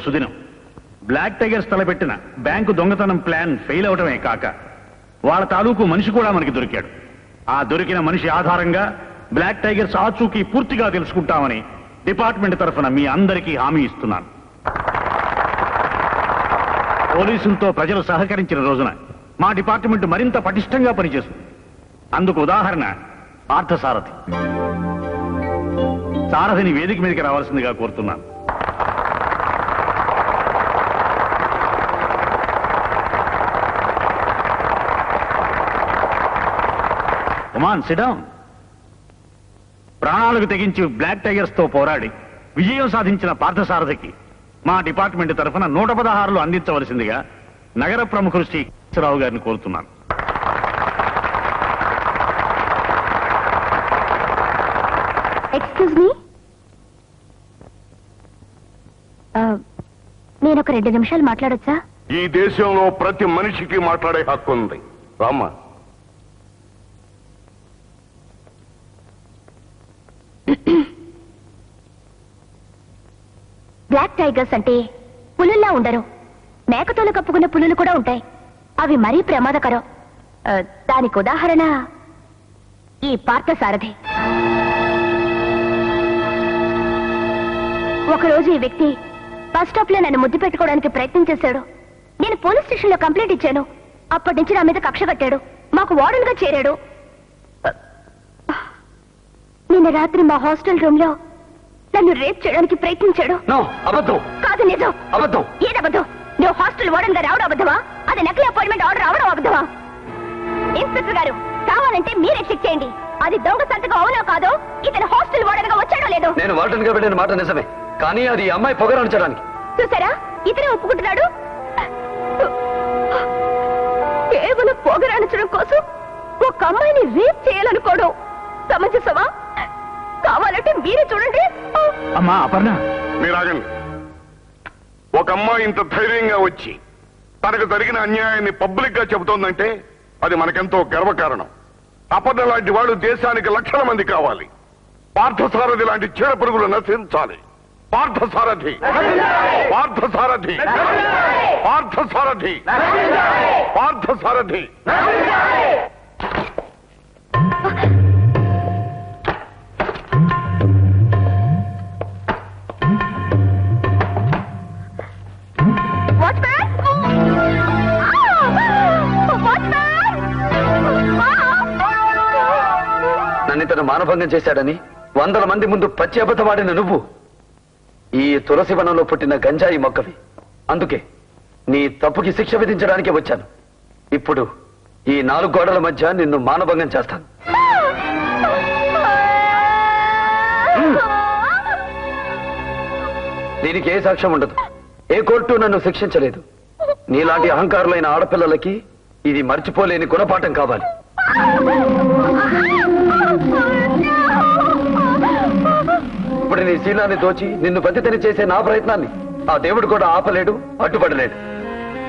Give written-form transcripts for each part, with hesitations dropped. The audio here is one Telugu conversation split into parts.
సుదినం. బ్లాక్ టైగర్స్ తలపెట్టిన బ్యాంకు దొంగతనం ప్లాన్ ఫెయిల్ అవటమే కాక వాళ్ళ తాలూకు మనిషి కూడా మనకి దొరికాడు. ఆ దొరికిన మనిషి ఆధారంగా బ్లాక్ టైగర్స్ ఆచూకీ పూర్తిగా తెలుసుకుంటామని డిపార్ట్మెంట్ తరఫున మీ అందరికీ హామీ ఇస్తున్నాను. పోలీసులతో ప్రజలు సహకరించిన రోజున మా డిపార్ట్మెంట్ మరింత పటిష్టంగా పనిచేస్తుంది. అందుకు ఉదాహరణ పార్థసారథి. సారథిని వేదిక మీదకి రావాల్సిందిగా కోరుతున్నాను. Come on sit down. ప్రాణాలకు తెగించి బ్లాక్ టైగర్స్ తో పోరాడి విజయం సాధించిన పార్థసారథికి మా డిపార్ట్మెంట్ తరఫున 116 అందించవలసిందిగా నగర ప్రముఖులు శ్రీ రావు గారిని కోరుతున్నాను. ఎక్స్క్యూజ్ మీ, నేను ఒక 2 నిమిషాలు మాట్లాడొచ్చా? ఈ దేశంలో ప్రతి మనిషికి మాట్లాడే హక్కు ఉంది. రామ్మా. బ్లాక్ టైగర్స్ అంటే పులుల్లా ఉండరు. మేకతోలు కప్పుకున్న పులులు కూడా ఉంటాయి. అవి మరీ ప్రమాదకరం. దానికి ఉదాహరణ ఈ పార్థసారథి. ఒకరోజు ఈ వ్యక్తి బస్ స్టాప్ లో నన్ను ముద్దు పెట్టుకోవడానికి ప్రయత్నం చేశాడు. నేను పోలీస్ స్టేషన్ లో కంప్లైంట్ ఇచ్చాను. అప్పటి నుంచి నా మీద కక్ష కట్టాడు. మాకు వార్డెన్ గా చేరాడు. నిన్న రాత్రి మా హాస్టల్ రూమ్ లో నన్ను రేప్ చేయడానికి ప్రయత్నించాడు. కాదు, నిజం. ఏదబద్ధం? నువ్వు హాస్టల్ వార్డెన్ గా రావడం అబద్ధమా? అది నకిలీ అపాయింట్మెంట్ ఆర్డర్ రావడం అబద్ధమా? ఇన్స్పెక్టర్ గారు, కావాలంటే మీరే చెక్ చేయండి. అది దొంగ సంతకం అవునో కాదో, ఇతను హాస్టల్ వార్డెన్ గా వచ్చాడో లేదో. నేను వార్డెన్ గా పెట్టిన మాట నిజమే, కానీ అది అమ్మాయి పొగరాంచడానికి. చూసారా, ఇతనే ఒప్పుకుంటున్నాడు. కేవలం పొగరాణించడం కోసం ఒక అమ్మాయిని రేప్ చేయాలనుకోవడం సమంజసమా? కావాలంటే మీరే చూడండి. అమ్మా అపర్ణ, మీరాగండి. ఒక అమ్మాయి ఇంత ధైర్యంగా వచ్చి తనకు జరిగిన అన్యాయాన్ని పబ్లిక్ గా చెబుతోందంటే అది మనకెంతో గర్వకారణం. అపర్ణ లాంటి వాడు దేశానికి లక్షల మంది కావాలి. పార్థసారథి లాంటి చీడ పురుగులు నశించాలి. పార్థసారథి, పార్థసారథి, పార్థసారథి, పార్థసారథి. నన్నితను మానభంగం చేశాడని 100 మంది ముందు పచ్చి అబద్ధమాడిన నువ్వు ఈ తులసి వనంలో పుట్టిన గంజాయి మొక్కవి. అందుకే నీ తప్పుకి శిక్ష విధించడానికే వచ్చాను. ఇప్పుడు ఈ 4 గోడల మధ్య నిన్ను మానభంగం చేస్తాను. దీనికి ఏ సాక్ష్యం ఉండదు. ఏ కోర్టు నన్ను శిక్షించలేదు. నీలాంటి అహంకారులైన ఆడపిల్లలకి ఇది మర్చిపోలేని గుణపాఠం కావాలి. ఇప్పుడు నీ శీలాన్ని దోచి నిన్ను పతితని చేసే నా ప్రయత్నాన్ని ఆ దేవుడు కూడా ఆపలేడు, అడ్డుపడలేడు.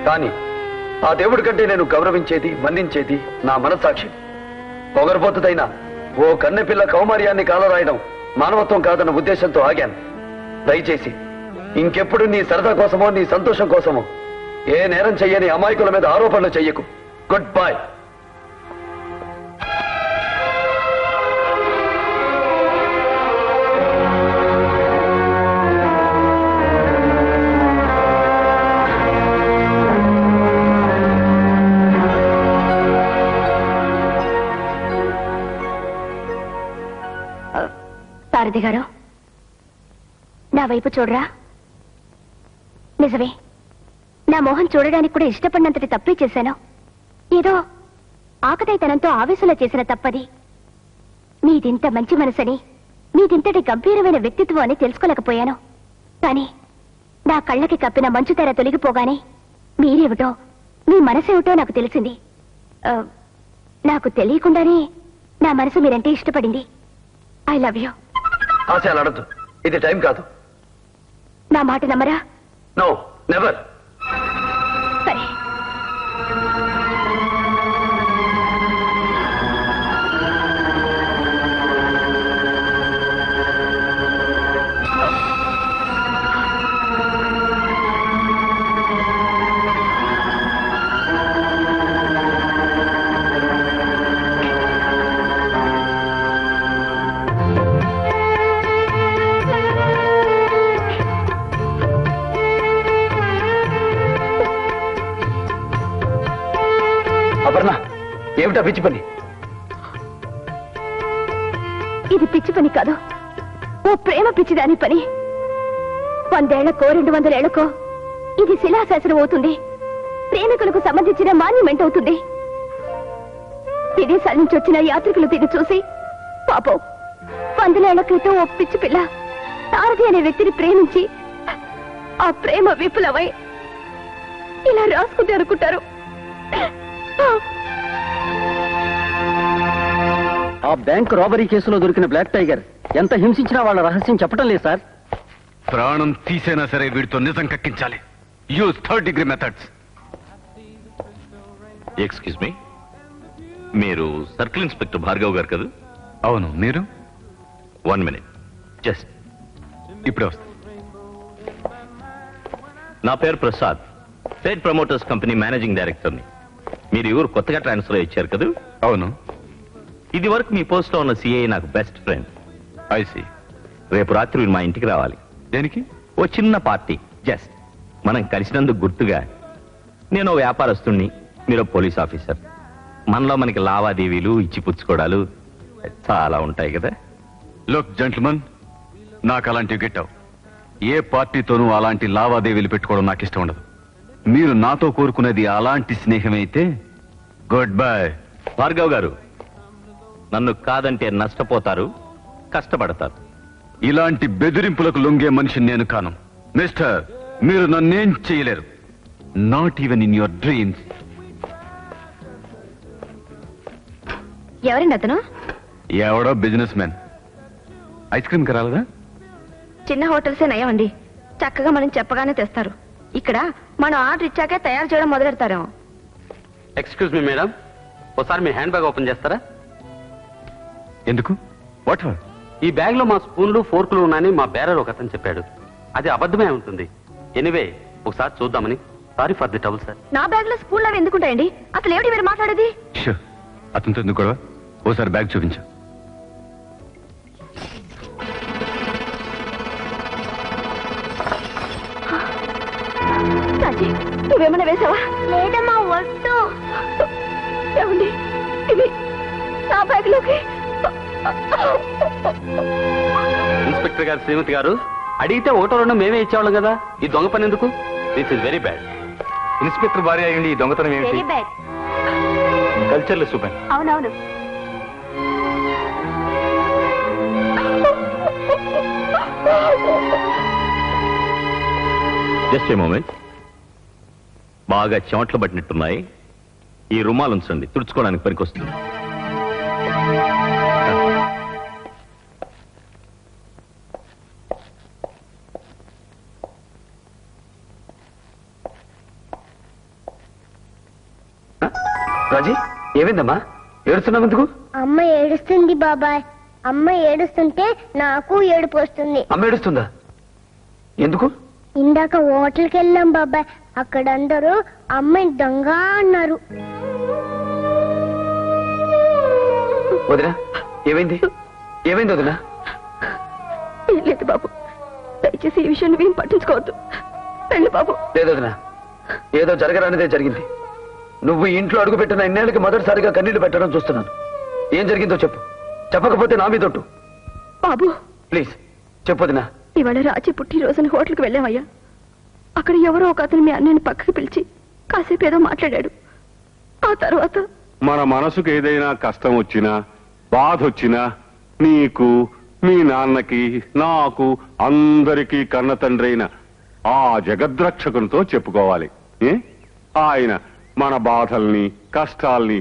కానీ ఆ దేవుడి కంటే నేను గౌరవించేది, మన్నించేది నా మనస్సాక్షి. పొగరబోతుదైనా ఓ కన్నెపిల్ల కౌమార్యాన్ని కాలరాయడం మానవత్వం కాదన్న ఉద్దేశంతో ఆగాను. దయచేసి ఇంకెప్పుడు నీ సరదా కోసమో నీ సంతోషం కోసమో ఏ నేరం చెయ్యని అమాయకుల మీద ఆరోపణలు చెయ్యకు. Good bye. సారథి గారు, నా వైపు చూడరా. నిజమే, నా మోహన్ చూడడానికి కూడా ఇష్టపడినంతటి తప్పే చేశాను. ఏదో ఆకతాయితనంతో ఆవేశంలో చేసిన తప్పది. మీదింత మంచి మనసని, మీదింతటి గంభీరమైన వ్యక్తిత్వం అని తెలుసుకోలేకపోయాను. కానీ నా కళ్ళకి కప్పిన మంచు తెర తొలగిపోగానే మీరేమిటో, మీ మనసేమిటో నాకు తెలిసింది. నాకు తెలియకుండానే నా మనసు మీరంటే ఇష్టపడింది. I love you. ఆశయాలు అడద్దు, ఇది టైం కాదు. నా మాట నమ్మరా? No, never. సరే. అపర్ణ, ఏమిటా పిచ్చి పని? ఇది పిచ్చి పని కాదు, ఓ ప్రేమ పిచ్చిదాని పని. 100 ఏళ్లకో 200 ఏళ్లకో ఇది శిలాశాసనం అవుతుంది, ప్రేమికులకు సంబంధించిన మాన్యుమెంట్ అవుతుంది. విదేశాల నుంచి వచ్చిన యాత్రికులు దీన్ని చూసి పాపం 100 ఏళ్ల క్రితం ఓ పిచ్చి పిల్ల తారది అనే వ్యక్తిని ప్రేమించి ఆ ప్రేమ విఫలమై ఇలా రాసుకుంది అనుకుంటారు. ఆ బ్యాంక్ రాబరీ కేసులో దొరికిన బ్లాక్ టైగర్ ఎంత హింసించినా వాళ్ళ రహస్యం చెప్పడం లేదు సార్. ప్రాణం తీసైనా సరే వీడితో నిజం కక్కించాలి. Use 3rd degree methods. Excuse me, మీరు సర్కిల్ ఇన్స్పెక్టర్ భార్గవ్ గారు కదా? అవును, మీరు? 1 minute జస్ట్. ఇప్పుడే వస్తా. నా పేరు Prasad, trade promoters company managing డైరెక్టర్ని. మీరు ఊరు కొత్తగా ట్రాన్స్ఫర్ ఇచ్చారు కదా? అవును. ఇది వరకు మీ పోస్ట్ లో ఉన్న సిఐ నాకు బెస్ట్ ఫ్రెండ్. ఐసి. రేపు రాత్రి మీరు మా ఇంటికి రావాలి. దేనికి? ఓ చిన్న పార్టీ, జస్ట్ మనం కలిసినందుకు గుర్తుగా. నేను వ్యాపారస్తుణ్ణి, మీరు పోలీస్ ఆఫీసర్. మనలో మనకి లావాదేవీలు ఇచ్చిపుచ్చుకోవడాలు చాలా ఉంటాయి కదా. లుక్ జెంట్మెన్, నాకు అలాంటివి గిట్టవు. ఏ పార్టీతోనూ అలాంటి లావాదేవీలు పెట్టుకోవడం నాకు ఇష్టం ఉండదు. మీరు నాతో కోరుకునేది అలాంటి స్నేహమైతే గుడ్ బై. భార్గవ్ గారు, నన్ను కాదంటే నష్టపోతారు, కష్టపడతారు. ఇలాంటి బెదిరింపులకు లొంగే మనిషిని నేను కాను. మిస్టర్, మీరు నన్నేం చేయలేరు. Not even in your dreams. ఎవరండి అతను? ఎవడో బిజినెస్ మ్యాన్. ఐస్ క్రీమ్ కరాలదా? చిన్న హోటల్సే నయమండి, చక్కగా మనం చెప్పగానే తెస్తారు. ఇక్కడ మనం ఆర్డర్ ఇచ్చాకే తయారు చేయడం మొదలెడతారేమో. ఎక్స్క్యూజ్ మీ మేడం, ఒకసారి మీ హ్యాండ్ బ్యాగ్ ఓపెన్ చేస్తారా? ఎందుకు? వాట్? ఈ బ్యాగ్ లో మా స్పూన్లు ఫోర్కులు ఉన్నాయని మా బేరర్ ఒక అతను చెప్పాడు. అది అబద్ధమే ఉంటుంది. ఎనివే, ఒకసారి చూద్దామని. Sorry for the trouble sir. నా బ్యాగ్ లో స్పూన్లు అవి ఎందుకుంటాయండి? అసలు ఏమిటి మీరు మాట్లాడేది? అతనితో ఎందుకు గొడవ? ఓసారి బ్యాగ్ చూపించు. రాజీ, నువ్వేమన్నా వేసావా? లేదమ్మా, వద్దు. ఏమండి, ఇది నా బ్యాగ్ లోకి. ఇన్స్పెక్టర్ గారు, శ్రీమతి గారు, అడిగితే ఒకటో రెండో మేమే ఇచ్చేవాళ్ళం కదా. ఈ దొంగ పని ఎందుకు? This is very bad. Inspector భార్య అయ్యండి ఈ దొంగతనం వెరీ ఏమిటి? బ్యాడ్. Cultureless super. అవునవును. Just a moment. బాగా చెమట్లు పట్టినట్టున్నాయి. ఈ రుమాలు ఉంచండి, తుడుచుకోవడానికి పనికొస్తుంది. రాజీ, ఏమైందమ్మా? ఏడుస్తున్నావు ఎందుకు? అమ్మ ఏడుస్తుంది బాబాయ్. అమ్మ ఏడుస్తుంటే నాకు ఏడుపు వస్తుంది. అమ్మ ఏడుస్తుందా? ఎందుకు? ఇందాక హోటల్కి వెళ్ళాం బాబాయ్, అక్కడ అందరూ అమ్మాయి దొంగ అన్నారు. వదినా, ఏమైంది? ఏమైంది వదినా? లేదు బాబు, దయచేసి ఈ విషయాన్ని ఏం పట్టించుకోవద్దు. వెళ్ళి బాబు. లేదు వదినా, ఏదో జరగరానిదే జరిగింది. నువ్వు ఇంట్లో అడుగుపెట్టిన ఇన్నేళ్ళకి మొదటిసారిగా కన్నీళ్లు పెట్టడం చూస్తున్నాను. ఏం జరిగిందో చెప్పు. చెప్పకపోతే నా మీదొట్టు. బాబు ప్లీజ్ చెప్పొదినా. ఇవాళ రాజీ పుట్టినరోజున హోటల్కి వెళ్ళామయ్యా. అక్కడ ఎవరో ఒక అతను మీ అన్నయ్యని పక్కకి పిలిచి కాసేపు ఏదో మాట్లాడాడు. ఆ తర్వాత మన మనసుకు ఏదైనా కష్టం వచ్చినా బాధ వచ్చినా నీకు, మీ నాన్నకి, నాకు, అందరికీ కన్న తండ్రైన ఆ జగద్రక్షకునితో చెప్పుకోవాలి. ఆయన మన బాధల్ని, కష్టాల్ని